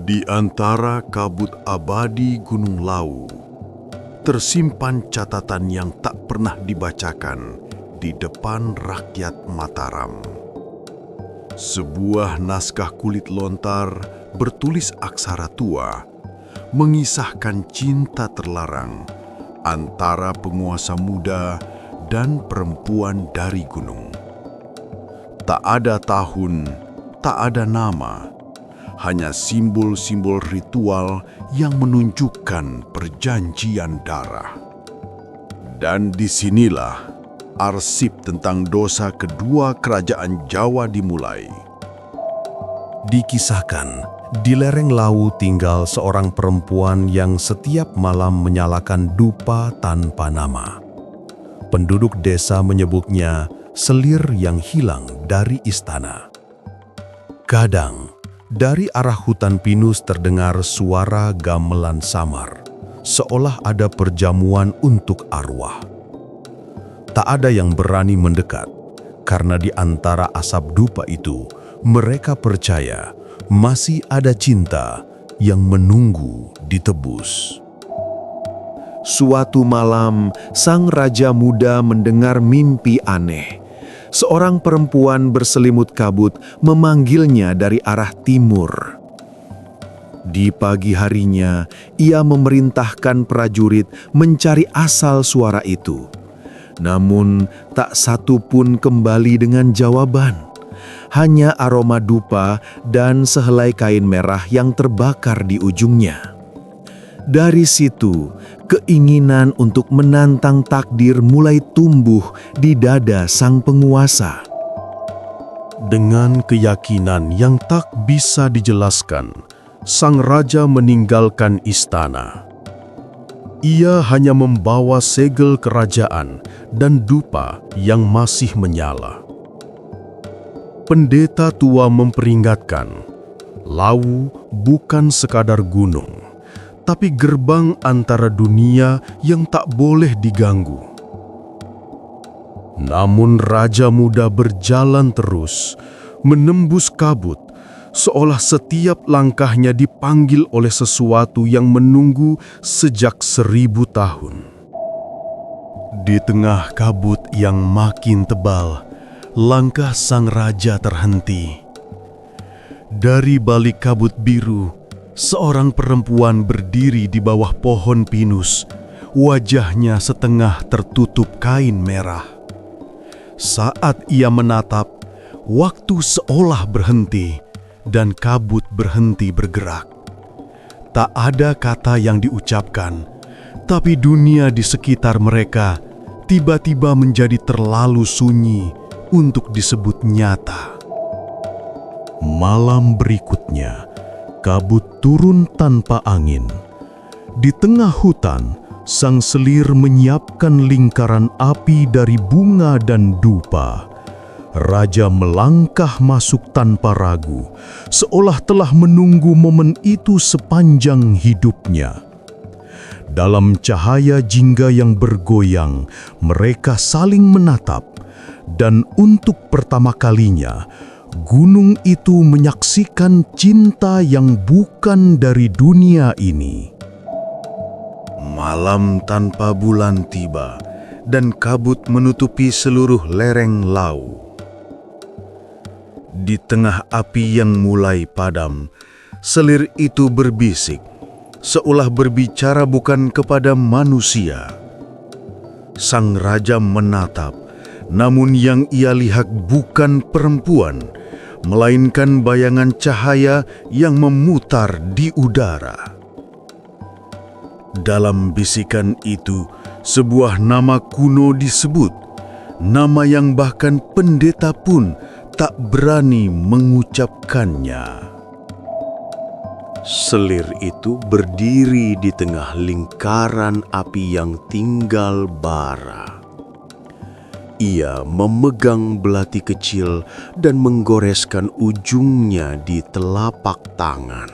Di antara kabut abadi Gunung Lawu, tersimpan catatan yang tak pernah dibacakan di depan rakyat Mataram. Sebuah naskah kulit lontar bertulis aksara tua, mengisahkan cinta terlarang antara penguasa muda dan perempuan dari gunung. Tak ada tahun, tak ada nama, hanya simbol-simbol ritual yang menunjukkan perjanjian darah. Dan disinilah arsip tentang dosa kedua kerajaan Jawa dimulai. Dikisahkan, di lereng Lawu tinggal seorang perempuan yang setiap malam menyalakan dupa tanpa nama. Penduduk desa menyebutnya selir yang hilang dari istana. Kadang, dari arah hutan pinus terdengar suara gamelan samar, seolah ada perjamuan untuk arwah. Tak ada yang berani mendekat, karena di antara asap dupa itu, mereka percaya masih ada cinta yang menunggu ditebus. Suatu malam, sang raja muda mendengar mimpi aneh. Seorang perempuan berselimut kabut memanggilnya dari arah timur. Di pagi harinya, ia memerintahkan prajurit mencari asal suara itu. Namun, tak satu pun kembali dengan jawaban. Hanya aroma dupa dan sehelai kain merah yang terbakar di ujungnya. Dari situ, keinginan untuk menantang takdir mulai tumbuh di dada sang penguasa. Dengan keyakinan yang tak bisa dijelaskan, sang raja meninggalkan istana. Ia hanya membawa segel kerajaan dan dupa yang masih menyala. Pendeta tua memperingatkan, Lawu bukan sekadar gunung, tapi gerbang antara dunia yang tak boleh diganggu. Namun raja muda berjalan terus, menembus kabut, seolah setiap langkahnya dipanggil oleh sesuatu yang menunggu sejak 1000 tahun. Di tengah kabut yang makin tebal, langkah sang raja terhenti. Dari balik kabut biru, seorang perempuan berdiri di bawah pohon pinus, wajahnya setengah tertutup kain merah. Saat ia menatap, waktu seolah berhenti dan kabut berhenti bergerak. Tak ada kata yang diucapkan, tapi dunia di sekitar mereka tiba-tiba menjadi terlalu sunyi untuk disebut nyata. Malam berikutnya, kabut turun tanpa angin. Di tengah hutan, sang selir menyiapkan lingkaran api dari bunga dan dupa. Raja melangkah masuk tanpa ragu, seolah telah menunggu momen itu sepanjang hidupnya. Dalam cahaya jingga yang bergoyang, mereka saling menatap, dan untuk pertama kalinya, gunung itu menyaksikan cinta yang bukan dari dunia ini. Malam tanpa bulan tiba, dan kabut menutupi seluruh lereng Lawu. Di tengah api yang mulai padam, selir itu berbisik, seolah berbicara bukan kepada manusia. Sang raja menatap, namun yang ia lihat bukan perempuan, melainkan bayangan cahaya yang memutar di udara. Dalam bisikan itu, sebuah nama kuno disebut, nama yang bahkan pendeta pun tak berani mengucapkannya. Selir itu berdiri di tengah lingkaran api yang tinggal bara. Ia memegang belati kecil dan menggoreskan ujungnya di telapak tangan.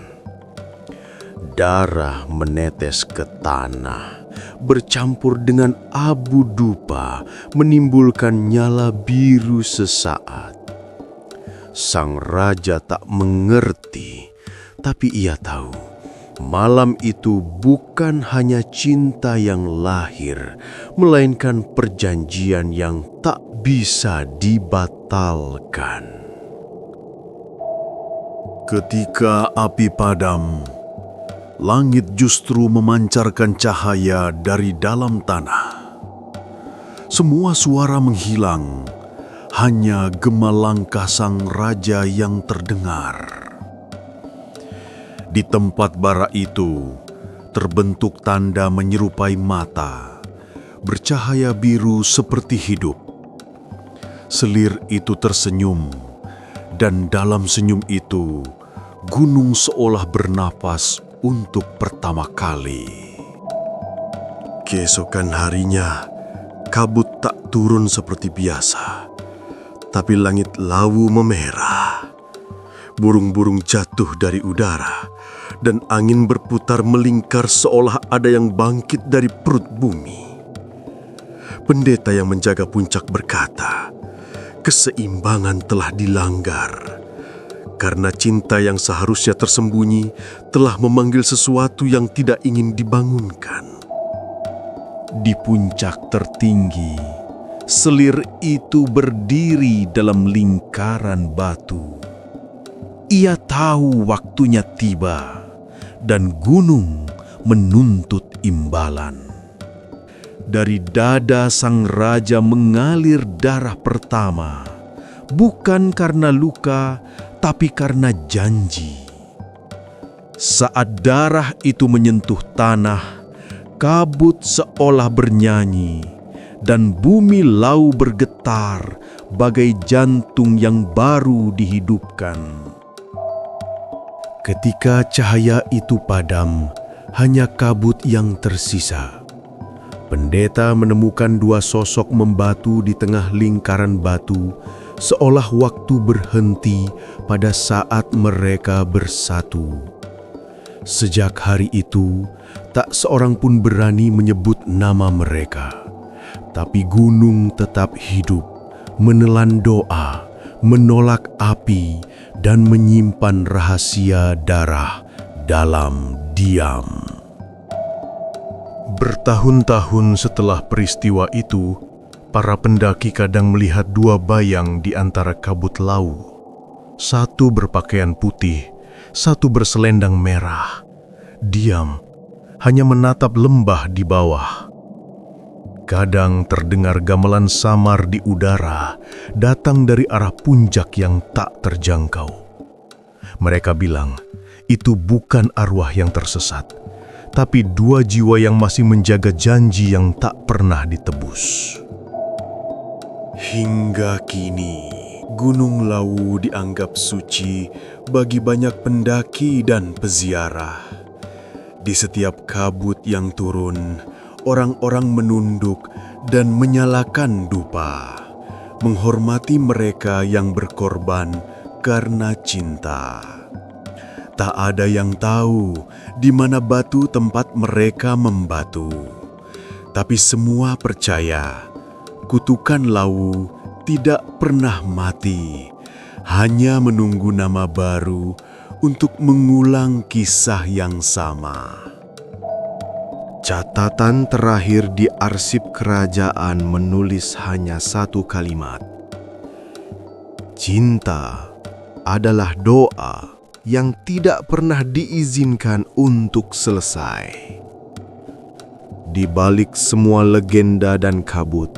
Darah menetes ke tanah, bercampur dengan abu dupa, menimbulkan nyala biru sesaat. Sang raja tak mengerti, Tapi ia tahu, malam itu bukan hanya cinta yang lahir, melainkan perjanjian yang tak bisa dibatalkan. Ketika api padam, langit justru memancarkan cahaya dari dalam tanah. Semua suara menghilang, hanya gema langkah sang raja yang terdengar. Di tempat bara itu, terbentuk tanda menyerupai mata, bercahaya biru seperti hidup. Selir itu tersenyum, dan dalam senyum itu, gunung seolah bernapas untuk pertama kali. Keesokan harinya, kabut tak turun seperti biasa, tapi langit lawu memerah. Burung-burung jatuh dari udara, dan angin berputar melingkar seolah ada yang bangkit dari perut bumi. Pendeta yang menjaga puncak berkata, keseimbangan telah dilanggar. Karena cinta yang seharusnya tersembunyi telah memanggil sesuatu yang tidak ingin dibangunkan. Di puncak tertinggi, selir itu berdiri dalam lingkaran batu. Ia tahu waktunya tiba, dan gunung menuntut imbalan. Dari dada sang raja mengalir darah pertama, bukan karena luka, tapi karena janji. Saat darah itu menyentuh tanah, kabut seolah bernyanyi, dan bumi lau bergetar bagai jantung yang baru dihidupkan. Ketika cahaya itu padam, hanya kabut yang tersisa. Pendeta menemukan dua sosok membatu di tengah lingkaran batu, seolah waktu berhenti pada saat mereka bersatu. Sejak hari itu, tak seorang pun berani menyebut nama mereka. Tapi gunung tetap hidup, menelan doa, menolak api, dan menyimpan rahasia darah dalam diam. Bertahun-tahun setelah peristiwa itu, para pendaki kadang melihat dua bayang di antara kabut lau. Satu berpakaian putih, satu berselendang merah. Diam, hanya menatap lembah di bawah. Kadang terdengar gamelan samar di udara, datang dari arah puncak yang tak terjangkau. Mereka bilang, itu bukan arwah yang tersesat, tapi dua jiwa yang masih menjaga janji yang tak pernah ditebus. Hingga kini, Gunung Lawu dianggap suci bagi banyak pendaki dan peziarah. Di setiap kabut yang turun, orang-orang menunduk dan menyalakan dupa, menghormati mereka yang berkorban karena cinta. Tak ada yang tahu di mana batu tempat mereka membatu, tapi semua percaya kutukan Lawu tidak pernah mati, hanya menunggu nama baru untuk mengulang kisah yang sama. Catatan terakhir di arsip kerajaan menulis hanya satu kalimat. Cinta adalah doa yang tidak pernah diizinkan untuk selesai. Di balik semua legenda dan kabut,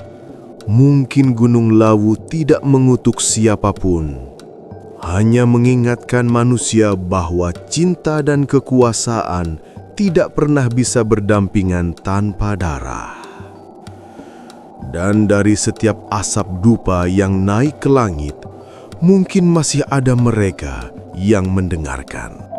mungkin Gunung Lawu tidak mengutuk siapapun, hanya mengingatkan manusia bahwa cinta dan kekuasaan tidak pernah bisa berdampingan tanpa darah. Dan dari setiap asap dupa yang naik ke langit, mungkin masih ada mereka yang mendengarkan.